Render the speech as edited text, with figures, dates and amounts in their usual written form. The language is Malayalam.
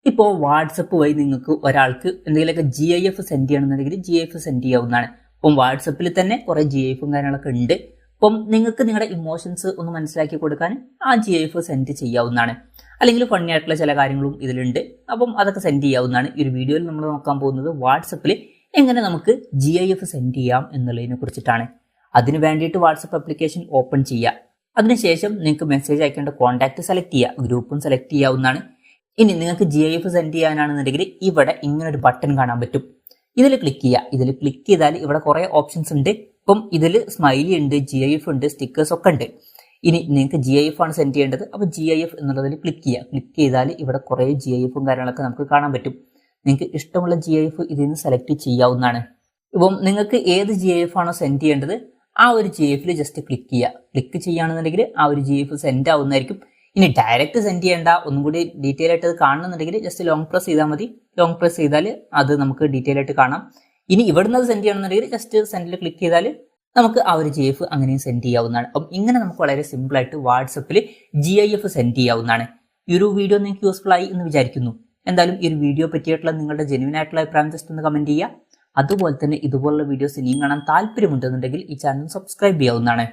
ഇപ്പോൾ വാട്സപ്പ് വഴി നിങ്ങൾക്ക് ഒരാൾക്ക് എന്തെങ്കിലുമൊക്കെ GIF സെൻഡ് ചെയ്യണമെന്നുണ്ടെങ്കിൽ GIF സെൻഡ് ചെയ്യാവുന്നതാണ്. ഇപ്പം വാട്സപ്പിൽ തന്നെ കുറേ GIFും കാര്യങ്ങളൊക്കെ ഉണ്ട്. അപ്പം നിങ്ങൾക്ക് നിങ്ങളുടെ ഇമോഷൻസ് ഒന്ന് മനസ്സിലാക്കി കൊടുക്കാൻ ആ GIF സെൻഡ് ചെയ്യാവുന്നതാണ്. അല്ലെങ്കിൽ ഫണ്ണി ആയിട്ടുള്ള ചില കാര്യങ്ങളും ഇതിലുണ്ട്. അപ്പം അതൊക്കെ സെൻഡ് ചെയ്യാവുന്നതാണ്. ഈ ഒരു വീഡിയോയിൽ നമ്മൾ നോക്കാൻ പോകുന്നത് വാട്സപ്പിൽ എങ്ങനെ നമുക്ക് GIF സെൻഡ് ചെയ്യാം എന്നുള്ളതിനെ കുറിച്ചിട്ടാണ്. അതിന് വേണ്ടിയിട്ട് വാട്സപ്പ് ആപ്ലിക്കേഷൻ ഓപ്പൺ ചെയ്യുക. അതിനുശേഷം നിങ്ങൾക്ക് മെസ്സേജ് അയക്കേണ്ട കോൺടാക്ട് സെലക്ട് ചെയ്യുക, ഗ്രൂപ്പും സെലക്ട് ചെയ്യാവുന്നതാണ്. ഇനി നിങ്ങൾക്ക് GIF സെൻഡ് ചെയ്യാനാണെന്നുണ്ടെങ്കിൽ ഇവിടെ ഇങ്ങനൊരു ബട്ടൺ കാണാൻ പറ്റും. ഇതിൽ ക്ലിക്ക് ചെയ്യുക. ഇതിൽ ക്ലിക്ക് ചെയ്താൽ ഇവിടെ കുറേ ഓപ്ഷൻസ് ഉണ്ട്. ഇപ്പം ഇതിൽ സ്മൈലി ഉണ്ട്, GIF ഉണ്ട്, സ്റ്റിക്കേഴ്സ് ഒക്കെ ഉണ്ട്. ഇനി നിങ്ങൾക്ക് GIF ആണ് സെൻഡ് ചെയ്യേണ്ടത്. അപ്പോൾ GIF എന്നുള്ളതിൽ ക്ലിക്ക് ചെയ്യുക. ക്ലിക്ക് ചെയ്താൽ ഇവിടെ കുറേ GIFും കാര്യങ്ങളൊക്കെ നമുക്ക് കാണാൻ പറ്റും. നിങ്ങൾക്ക് ഇഷ്ടമുള്ള GIF ഇതിൽ നിന്ന് സെലക്ട് ചെയ്യാവുന്നതാണ്. ഇപ്പം നിങ്ങൾക്ക് ഏത് GIF ആണോ സെൻഡ് ചെയ്യേണ്ടത് ആ ഒരു GIFിൽ ജസ്റ്റ് ക്ലിക്ക് ചെയ്യുക. ക്ലിക്ക് ചെയ്യുകയാണെന്നുണ്ടെങ്കിൽ ആ ഒരു GIF സെൻഡ് ആവുന്നതായിരിക്കും. ഇനി ഡയറക്റ്റ് സെൻഡ് ചെയ്യേണ്ട, ഒന്നും കൂടി ഡീറ്റെയിൽ ആയിട്ട് അത് കാണണമെന്നുണ്ടെങ്കിൽ ജസ്റ്റ് ലോങ് പ്രസ് ചെയ്താൽ മതി. ലോങ് പ്രസ് ചെയ്താൽ അത് നമുക്ക് ഡീറ്റെയിൽ ആയിട്ട് കാണാം. ഇനി ഇവിടുന്ന് അത് സെൻഡ് ചെയ്യണമെന്നുണ്ടെങ്കിൽ ജസ്റ്റ് സെൻഡിൽ ക്ലിക്ക് ചെയ്താൽ നമുക്ക് ആ ഒരു GIF അങ്ങനെയും സെൻഡ് ചെയ്യാവുന്നതാണ്. അപ്പം ഇങ്ങനെ നമുക്ക് വളരെ സിമ്പിളായിട്ട് വാട്സപ്പിൽ GIF സെൻഡ് ചെയ്യാവുന്നതാണ്. ഈ ഒരു വീഡിയോ നിങ്ങൾക്ക് യൂസ്ഫുൾ ആയി എന്ന് വിചാരിക്കുന്നു. എന്തായാലും ഈ ഒരു വീഡിയോ പറ്റിയിട്ടുള്ള നിങ്ങളുടെ ജെന്യൂൻ ആയിട്ടുള്ള അഭിപ്രായം ജസ്റ്റ് ഒന്ന് കമൻറ്റ് ചെയ്യുക. അതുപോലെ തന്നെ ഇതുപോലുള്ള വീഡിയോസ് ഇനിയും കാണാൻ താല്പര്യമുണ്ടെന്നുണ്ടെങ്കിൽ ഈ ചാനൽ സബ്സ്ക്രൈബ് ചെയ്യാവുന്നതാണ്.